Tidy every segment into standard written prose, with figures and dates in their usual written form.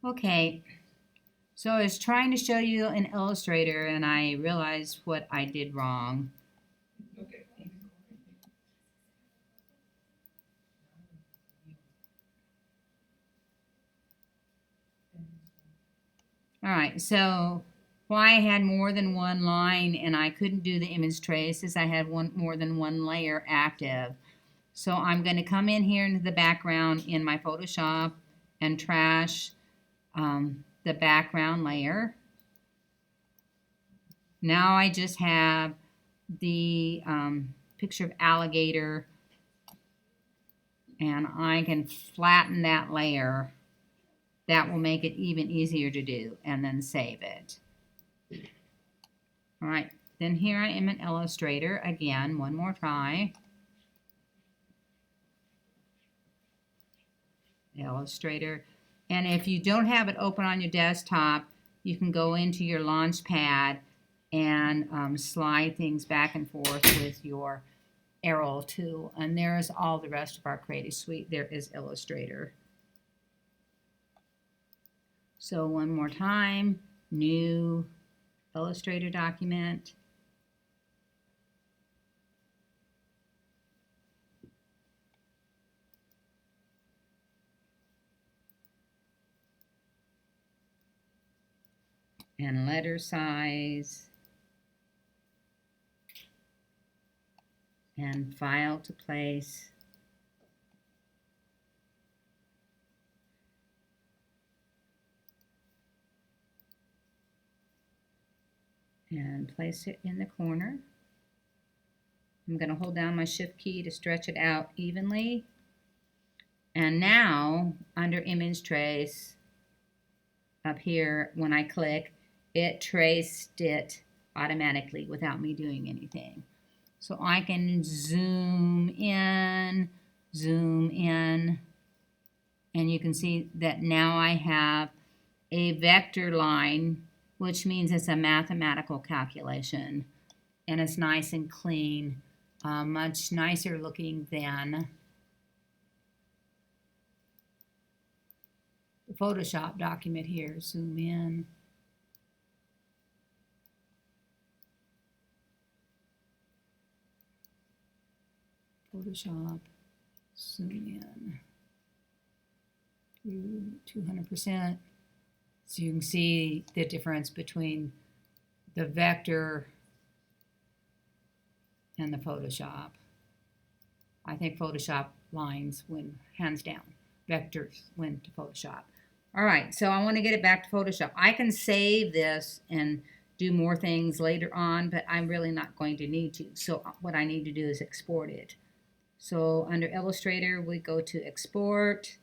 Okay, so I was trying to show you in Illustrator and I realized what I did wrong. Alright, so why I had more than one line and I couldn't do the image trace is I had more than one layer active. So I'm going to come in here into the background in my Photoshop and trash the background layer. Now I just have the picture of alligator, and I can flatten that layer. That will make it even easier to do, and then save it. All right, then here I am in Illustrator again, one more try. Illustrator, and if you don't have it open on your desktop, you can go into your Launchpad and slide things back and forth with your arrow tool, and there's all the rest of our Creative Suite. There is Illustrator. So one more time, new Illustrator document. And letter size. And file to place. And place it in the corner. I'm going to hold down my shift key to stretch it out evenly. And now, under image trace, up here, when I click, it traced it automatically without me doing anything. So I can zoom in, and you can see that now I have a vector line, which means it's a mathematical calculation, and it's nice and clean, much nicer looking than the Photoshop document here. Zoom in. Photoshop, zoom in to 200%. So you can see the difference between the vector and the Photoshop. I think Photoshop lines win hands down. Vectors win to Photoshop. All right, so I want to get it back to Photoshop. I can save this and do more things later on, but I'm really not going to need to. So what I need to do is export it. So under Illustrator, we go to Export.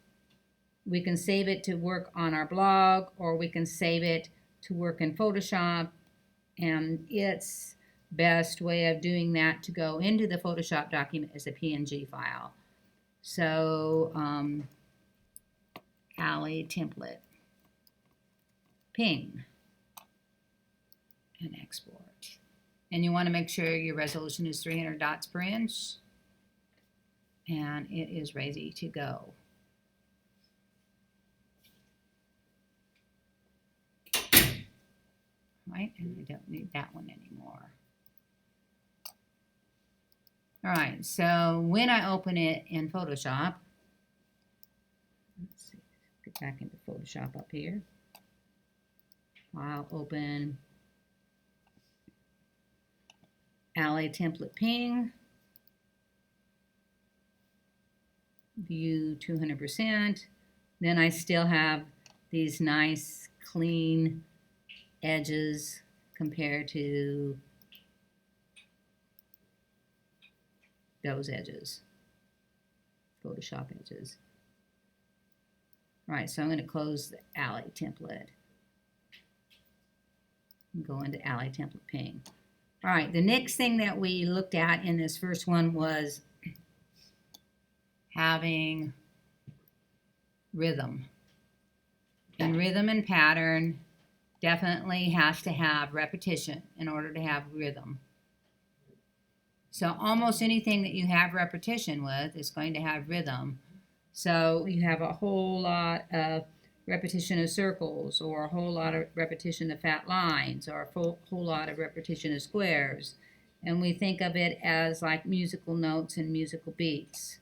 We can save it to work on our blog, or we can save it to work in Photoshop. And its best way of doing that to go into the Photoshop document is a PNG file. So, Ali template, ping, and export. And you want to make sure your resolution is 300 dots per inch, and it is ready to go. Right, and I don't need that one anymore. All right, so when I open it in Photoshop, let's see, get back into Photoshop up here. I'll open Ali template ping, view 200%. Then I still have these nice clean edges compared to those edges, Photoshop edges. All right, so I'm going to close the Ali template and go into Ali template ping. All right, the next thing that we looked at in this first one was having rhythm. And rhythm and pattern definitely has to have repetition in order to have rhythm. So almost anything that you have repetition with is going to have rhythm. So you have a whole lot of repetition of circles, or a whole lot of repetition of fat lines, or a whole lot of repetition of squares. And we think of it as like musical notes and musical beats.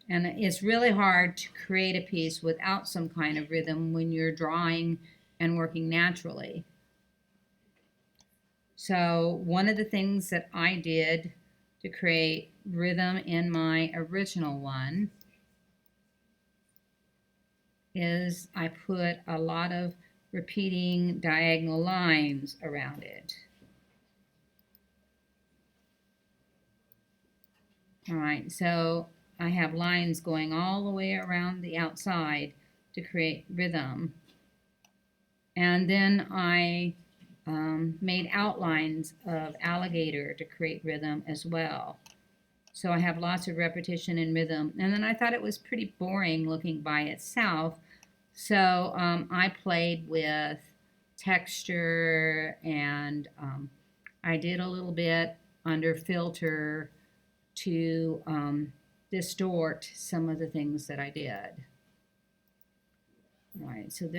And it's really hard to create a piece without some kind of rhythm when you're drawing and working naturally. So one of the things that I did to create rhythm in my original one is I put a lot of repeating diagonal lines around it. All right, so I have lines going all the way around the outside to create rhythm. And then I made outlines of alligator to create rhythm as well. So I have lots of repetition and rhythm. And then I thought it was pretty boring looking by itself. So I played with texture, and I did a little bit under filter to distort some of the things that I did. All right, so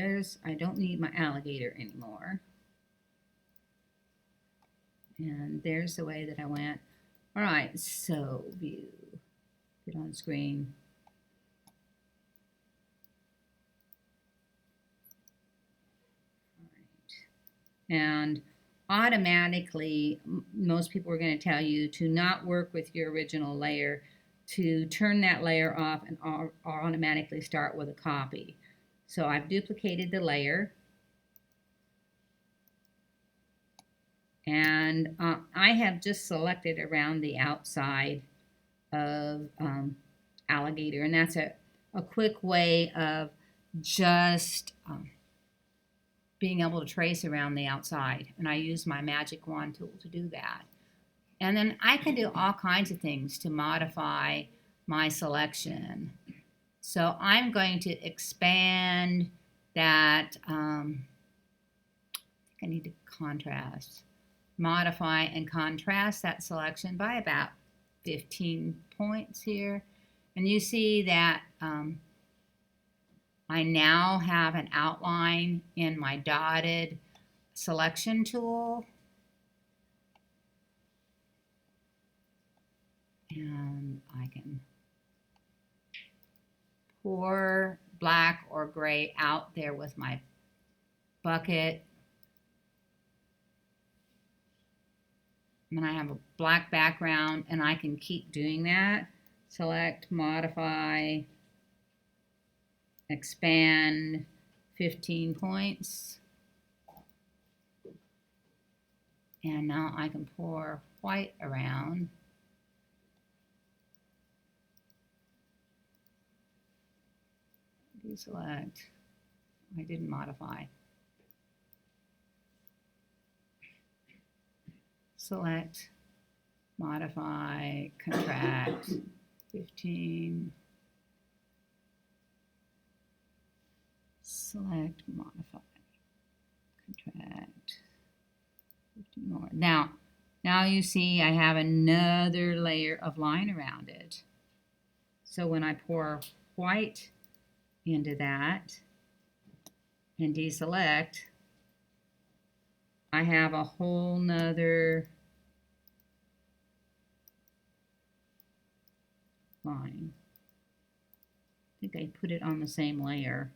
I don't need my alligator anymore. And there's the way that I went. All right, so view, put on screen. All right. And automatically, most people are going to tell you to not work with your original layer, to turn that layer off and automatically start with a copy. So I've duplicated the layer. And I have just selected around the outside of alligator, and that's a quick way of just being able to trace around the outside. And I use my magic wand tool to do that. And then I can do all kinds of things to modify my selection. So I'm going to expand that, I think I need to contrast. Modify and contrast that selection by about 15 points here. And you see that I now have an outline in my dotted selection tool. And I can pour black or gray out there with my bucket. And I have a black background, and I can keep doing that. Select, modify, expand, 15 points. And now I can pour white around. Deselect. I didn't modify. Select, modify, contract, 15. Select, modify, contract, 15 more. Now you see I have another layer of line around it. So when I pour white into that and deselect, I have a whole nother line. I think I put it on the same layer.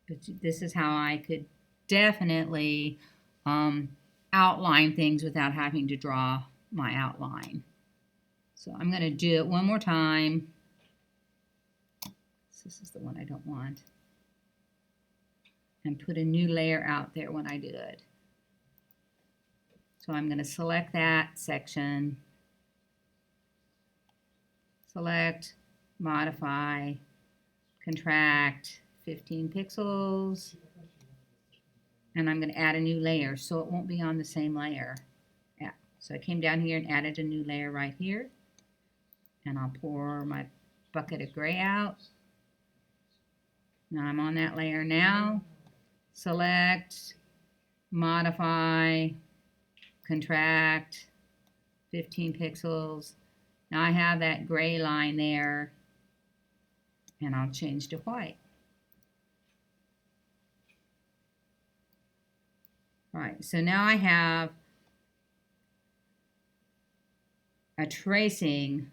But this is how I could definitely outline things without having to draw my outline. So I'm going to do it one more time. This is the one I don't want. And put a new layer out there when I do it. So I'm going to select that section, select, modify, contract, 15 pixels, and I'm going to add a new layer so it won't be on the same layer. Yeah. So I came down here and added a new layer right here, and I'll pour my bucket of gray out. Now I'm on that layer now. Select, modify, contract, 15 pixels. Now I have that gray line there, And I'll change to white. All right, so now I have a tracing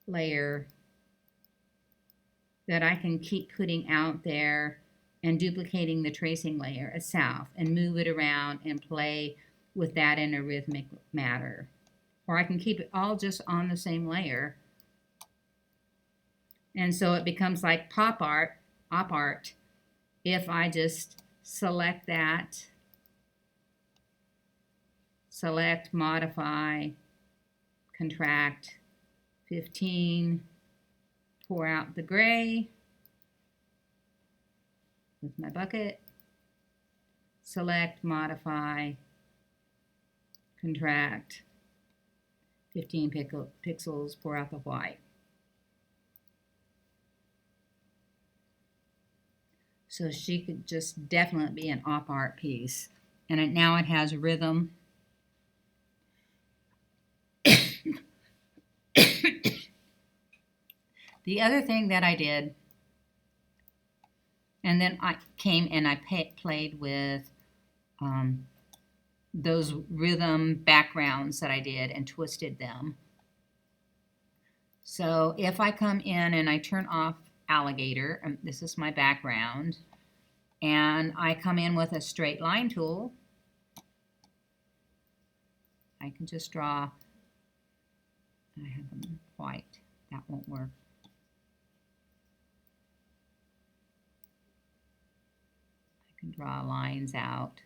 layer that I can keep putting out there and duplicating the tracing layer itself and move it around and play with that in a rhythmic manner. Or I can keep it all just on the same layer. And so it becomes like pop art, op art, if I just select that, select, modify, contract, 15, pour out the gray with my bucket, select, modify, contract, 15 pixels, pour out the white. So she could just definitely be an op art piece. And now it has rhythm. The other thing that I did, and then I came and I played with those rhythm backgrounds that I did and twisted them. So if I come in and I turn off alligator, this is my background, and I come in with a straight line tool, I can just draw, I have them white, that won't work. I can draw lines out.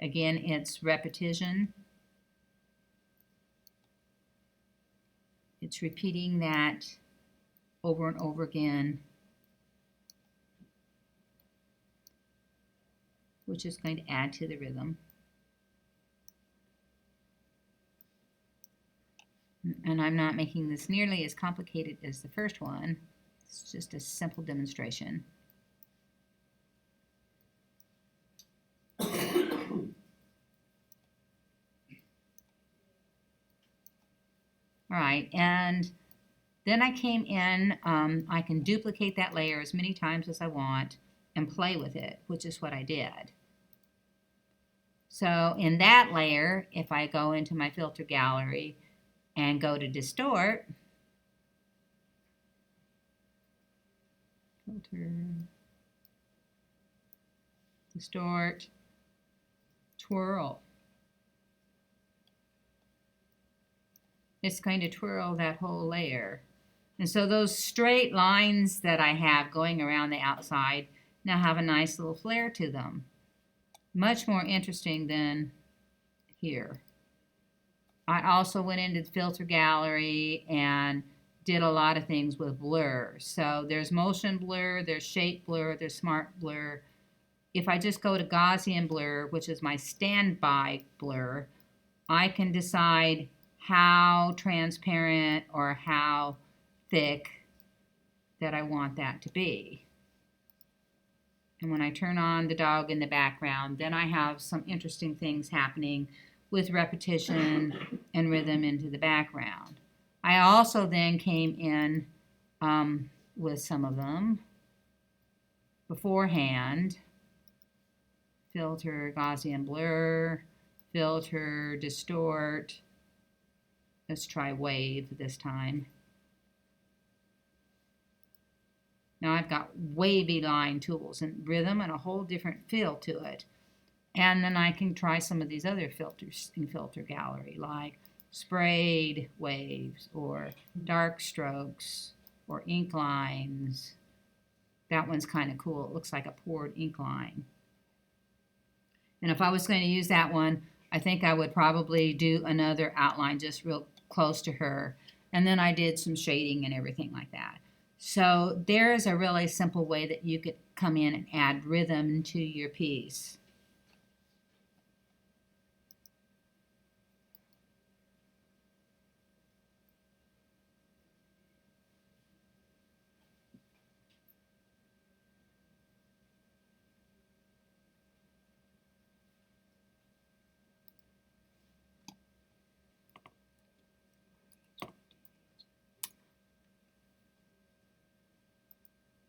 Again, it's repetition. It's repeating that over and over again, which is going to add to the rhythm. And I'm not making this nearly as complicated as the first one. It's just a simple demonstration. All right, and then I came in, I can duplicate that layer as many times as I want and play with it, which is what I did. So in that layer, if I go into my filter gallery and go to distort, filter, distort, twirl. It's going to twirl that whole layer. And so those straight lines that I have going around the outside now have a nice little flare to them. Much more interesting than here. I also went into the filter gallery and did a lot of things with blur. So there's motion blur, there's shape blur, there's smart blur. If I just go to Gaussian blur, which is my standby blur, I can decide how transparent or how thick that I want that to be. And when I turn on the dog in the background, then I have some interesting things happening with repetition and rhythm into the background. I also then came in with some of them beforehand. Filter, Gaussian blur, filter, distort. Let's try wave this time. Now I've got wavy line tools and rhythm and a whole different feel to it. And then I can try some of these other filters in filter gallery, like sprayed waves or dark strokes or ink lines. That one's kind of cool. It looks like a poured ink line. And if I was going to use that one, I think I would probably do another outline just real close to her. And then I did some shading and everything like that. So there's a really simple way that you could come in and add rhythm to your piece.